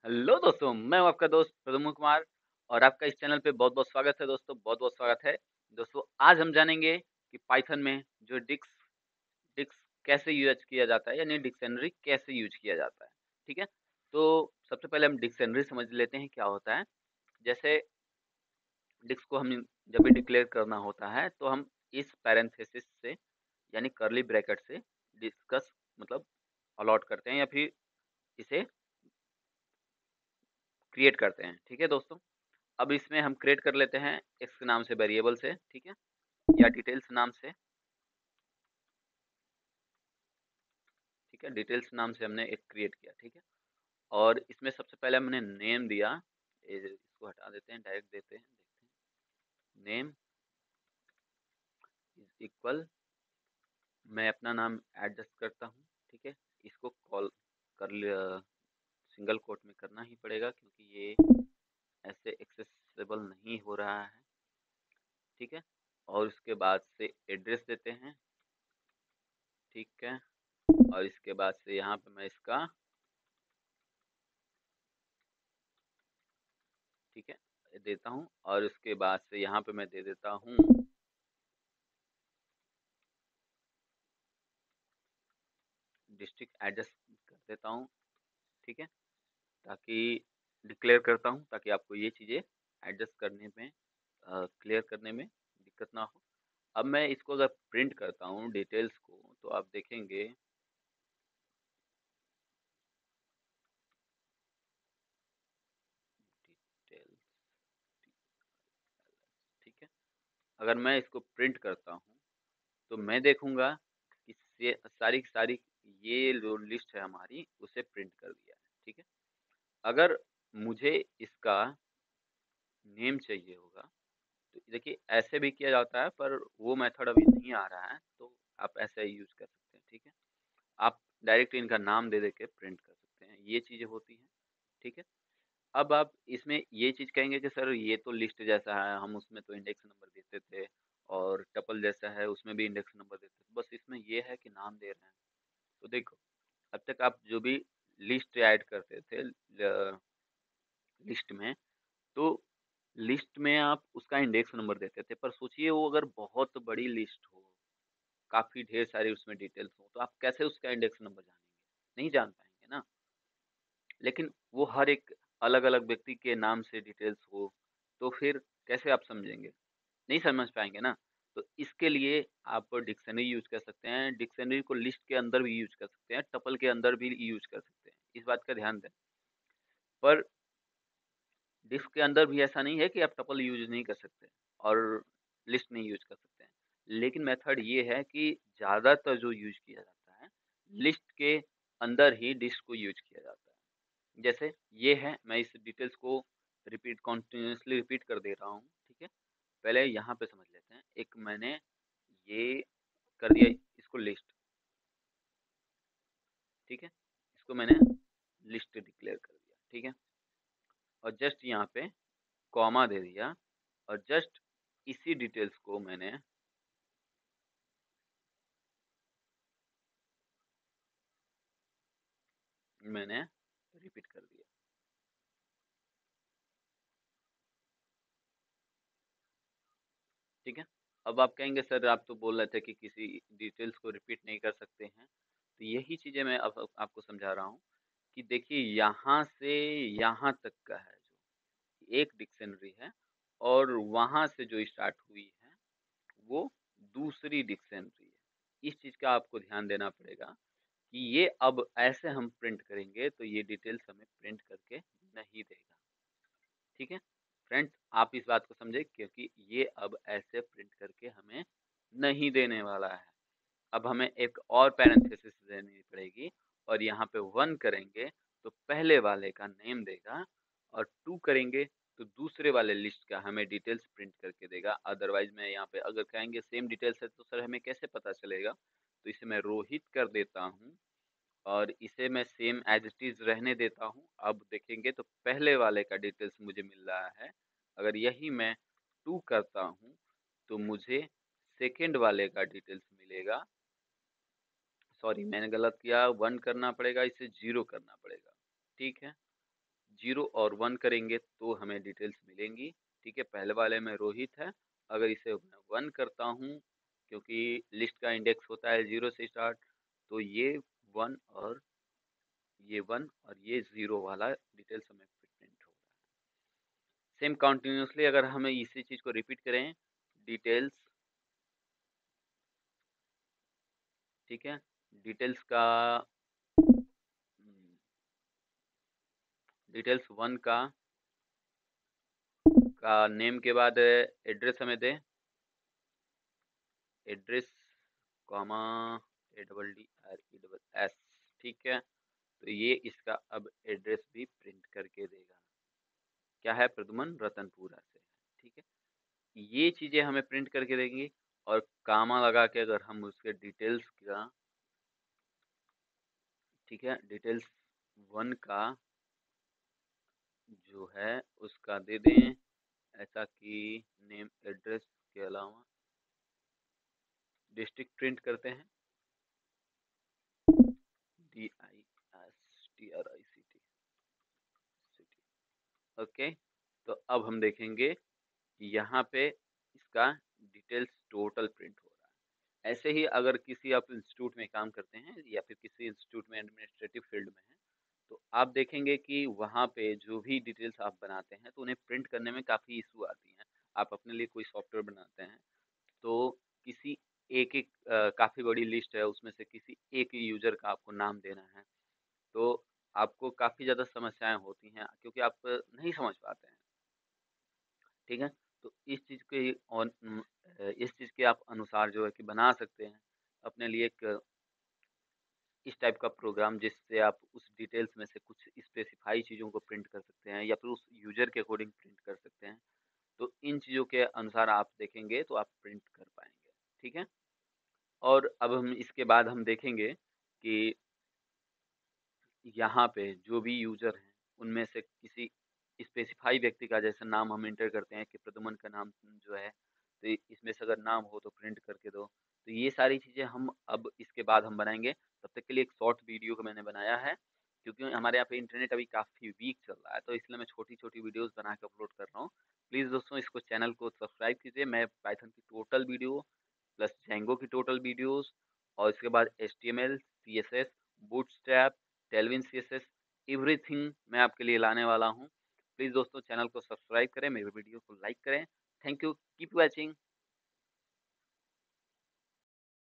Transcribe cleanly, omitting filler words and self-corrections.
Hello दोस्तों, मैं हूं आपका दोस्त प्रद्युम्न कुमार और आपका इस चैनल पे बहुत-बहुत स्वागत है दोस्तों, बहुत-बहुत स्वागत है। दोस्तों, आज हम जानेंगे कि पाइथन में जो डिक्स डिक्स कैसे यूज़ किया जाता है, यानी डिक्शनरी कैसे यूज़ किया जाता है, ठीक है? तो सबसे पहले हम डिक्शनरी समझ लेते हैं क्या होता है। जैसे डिक्स को हम जब भी डिक्लेयर करना होता है, तो हम इस पैरेंथेसिस से यानी कर्ली ब्रैकेट से डिस्कस मतलब अलॉट करते हैं या फिर इसे क्रिएट करते हैं, ठीक है दोस्तों? अब इसमें हम क्रिएट कर लेते हैं एक्स के नाम से वेरिएबल से, ठीक है? या डिटेल्स नाम से, ठीक है? डिटेल्स नाम से हमने एक क्रिएट किया, ठीक है? और इसमें सबसे पहले हमने नेम दिया, इसको हटा देते हैं, डायरेक्ट देते हैं, देखते हैं। नेम इज इक्वल, मैं अपना नाम एडजस्ट करता हूँ, ठीक है? इसको कॉल कर लिया, सिंगल कोट में करना ही पड़ेगा क्योंकि ये ऐसे एक्सेसिबल नहीं हो रहा है, ठीक है? और उसके बाद से एड्रेस देते हैं, ठीक है? और इसके बाद से यहाँ पे मैं इसका, ठीक है, देता हूँ और उसके बाद से यहाँ पे मैं दे देता हूँ डिस्ट्रिक्ट एडजस्ट कर देता हूँ, ठीक है, ताकि डिक्लेयर करता हूँ ताकि आपको ये चीज़ें एडजस्ट करने में क्लियर करने में दिक्कत ना हो। अब मैं इसको अगर प्रिंट करता हूँ डिटेल्स को तो आप देखेंगे डिटेल्स, ठीक है। अगर मैं इसको प्रिंट करता हूँ तो मैं देखूंगा कि सारी की सारी ये जो लिस्ट है हमारी उसे प्रिंट कर दिया है, ठीक है। अगर मुझे इसका नेम चाहिए होगा तो देखिए ऐसे भी किया जाता है पर वो मेथड अभी नहीं आ रहा है, तो आप ऐसे ही यूज कर सकते हैं, ठीक है। आप डायरेक्ट इनका नाम दे दे के प्रिंट कर सकते हैं, ये चीज़ें होती हैं, ठीक है। अब आप इसमें ये चीज़ कहेंगे कि सर ये तो लिस्ट जैसा है, हम उसमें तो इंडेक्स नंबर देते थे और टपल जैसा है उसमें भी इंडेक्स नंबर देते थे, बस इसमें ये है कि नाम दे रहे हैं। तो देखो, अब तक आप जो भी लिस्ट ऐड करते थे लिस्ट में, तो लिस्ट में आप उसका इंडेक्स नंबर देते थे, पर सोचिए वो अगर बहुत बड़ी लिस्ट हो, काफ़ी ढेर सारी उसमें डिटेल्स हो, तो आप कैसे उसका इंडेक्स नंबर जानेंगे? नहीं जान पाएँगे ना। लेकिन वो हर एक अलग-अलग व्यक्ति के नाम से डिटेल्स हो, तो फिर कैसे आप समझेंगे? नहीं समझ पाएँगे ना। तो इसके लिए आप डिक्शनरी यूज़ कर सकते हैं, डिक्शनरी को लिस्ट के अंदर भी यूज़ कर सकते हैं, टपल के अंदर भी यूज़ कर सकते हैं। इस बात का ध्यान दें। पर डिस्क के अंदर भी ऐसा नहीं है कि आप टपल यूज़ नहीं कर सकते और लिस्ट नहीं यूज़ कर सकते हैं। लेकिन मेथड ये है कि ज़्यादातर जो यूज़ किया जाता है, लिस्ट के अंदर ही डिस्क को यूज़ किया जाता है। जैसे ये है, मैं इस डिटेल्स को कंटीन्यूअसली रिपीट कर दे रहा हूँ, ठीक है? पहले यहाँ पे समझ लेते हैं। एक मैंने ये कर दिया इसको लिस्ट, ठीक है? इसको मैंने लिस्ट डिक्लेयर कर दिया, ठीक है? और जस्ट यहाँ पे कॉमा दे दिया और जस्ट इसी डिटेल्स को मैंने रिपीट कर दिया, ठीक है। अब आप कहेंगे सर आप तो बोल रहे थे कि किसी डिटेल्स को रिपीट नहीं कर सकते हैं, तो यही चीज़ें मैं अब आपको समझा रहा हूँ कि देखिए यहाँ से यहाँ तक का है जो एक डिक्शनरी है और वहाँ से जो स्टार्ट हुई है वो दूसरी डिक्शनरी है। इस चीज़ का आपको ध्यान देना पड़ेगा कि ये अब ऐसे हम प्रिंट करेंगे तो ये डिटेल्स हमें प्रिंट करके नहीं देगा, ठीक है। फ्रेंड्स, आप इस बात को समझे क्योंकि ये अब ऐसे प्रिंट करके हमें नहीं देने वाला है। अब हमें एक और पैरेंथेसिस देनी पड़ेगी और यहाँ पे 1 करेंगे तो पहले वाले का नेम देगा और 2 करेंगे तो दूसरे वाले लिस्ट का हमें डिटेल्स प्रिंट करके देगा। अदरवाइज मैं यहाँ पे अगर कहेंगे सेम डिटेल्स है तो सर हमें कैसे पता चलेगा? तो इसे मैं रोहित कर देता हूँ और इसे मैं सेम एज इट इज़ रहने देता हूँ। अब देखेंगे तो पहले वाले का डिटेल्स मुझे मिल रहा है। अगर यही मैं 2 करता हूँ तो मुझे सेकंड वाले का डिटेल्स मिलेगा। सॉरी, मैंने गलत किया, 1 करना पड़ेगा, इसे 0 करना पड़ेगा, ठीक है। 0 और 1 करेंगे तो हमें डिटेल्स मिलेंगी। ठीक है, पहले वाले में रोहित है, अगर इसे मैं 1 करता हूँ, क्योंकि लिस्ट का इंडेक्स होता है 0 से स्टार्ट, तो ये 1 और ये 1 और ये 0 वाला डिटेल्स हमें प्रिंट होगा। सेम कंटिन्यूअसली अगर हमें इसी चीज़ को रिपीट करें, डिटेल्स, ठीक है, डिटेल्स का डिटेल्स 1 का नेम के बाद एड्रेस हमें दें, एड्रेस कॉमा ADDRESS, ठीक है। तो ये इसका अब एड्रेस भी प्रिंट करके देगा, क्या है, प्रद्युमन रतनपुरा से, ठीक है। ये चीज़ें हमें प्रिंट करके देंगी, और कामा लगा के अगर हम उसके डिटेल्स का, ठीक है, डिटेल्स 1 का जो है उसका दे दें, ऐसा कि नेम एड्रेस के अलावा डिस्ट्रिक्ट प्रिंट करते हैं, DISTRICT, ओके। तो अब हम देखेंगे कि यहाँ पे इसका डिटेल्स टोटल प्रिंट हो रहा है। ऐसे ही अगर किसी आप इंस्टीट्यूट में काम करते हैं या फिर किसी इंस्टीट्यूट में एडमिनिस्ट्रेटिव फील्ड में हैं, तो आप देखेंगे कि वहाँ पे जो भी डिटेल्स आप बनाते हैं तो उन्हें प्रिंट करने में काफ़ी इशू आती हैं। आप अपने लिए कोई सॉफ्टवेयर बनाते हैं, तो किसी एक-एक काफ़ी बड़ी लिस्ट है, उसमें से किसी एक यूज़र का आपको नाम देना है, तो आपको काफ़ी ज़्यादा समस्याएँ होती हैं, क्योंकि आप नहीं समझ पाते हैं, ठीक है? तो इस चीज़ के आप अनुसार जो है कि बना सकते हैं अपने लिए एक इस टाइप का प्रोग्राम, जिससे आप उस डिटेल्स में से कुछ स्पेसिफाई चीज़ों को प्रिंट कर सकते हैं या फिर उस यूज़र के अकॉर्डिंग प्रिंट कर सकते हैं। तो इन चीज़ों के अनुसार आप देखेंगे तो आप प्रिंट कर पाएँगे, ठीक है? और अब हम इसके बाद हम देखेंगे कि यहाँ पे जो भी यूज़र हैं, उनमें से किसी स्पेसिफ़ाई व्यक्ति का जैसे नाम हम एंटर करते हैं कि प्रद्युमन का नाम जो है, तो इसमें से अगर नाम हो तो प्रिंट करके दो। तो ये सारी चीज़ें हम अब इसके बाद हम बनाएँगे। तब तक के लिए एक शॉर्ट वीडियो को मैंने बनाया है, क्योंकि हमारे यहाँ पे इंटरनेट अभी काफ़ी वीक चल रहा है, तो इसलिए मैं छोटी-छोटी वीडियोज़ बना के अपलोड कर रहा हूँ। प्लीज़ दोस्तों, इसको चैनल को सब्सक्राइब कीजिए। मैं पाइथन की टोटल वीडियो प्लस जेंगो की टोटल वीडियोज़, और इसके बाद HTML, CSS, bootstrap, Tailwind CSS, everything मैं आपके लिए लाने वाला हूँ। प्लीज़ दोस्तों, चैनल को सब्सक्राइब करें, मेरे वीडियो को लाइक करें। Thank you, keep watching.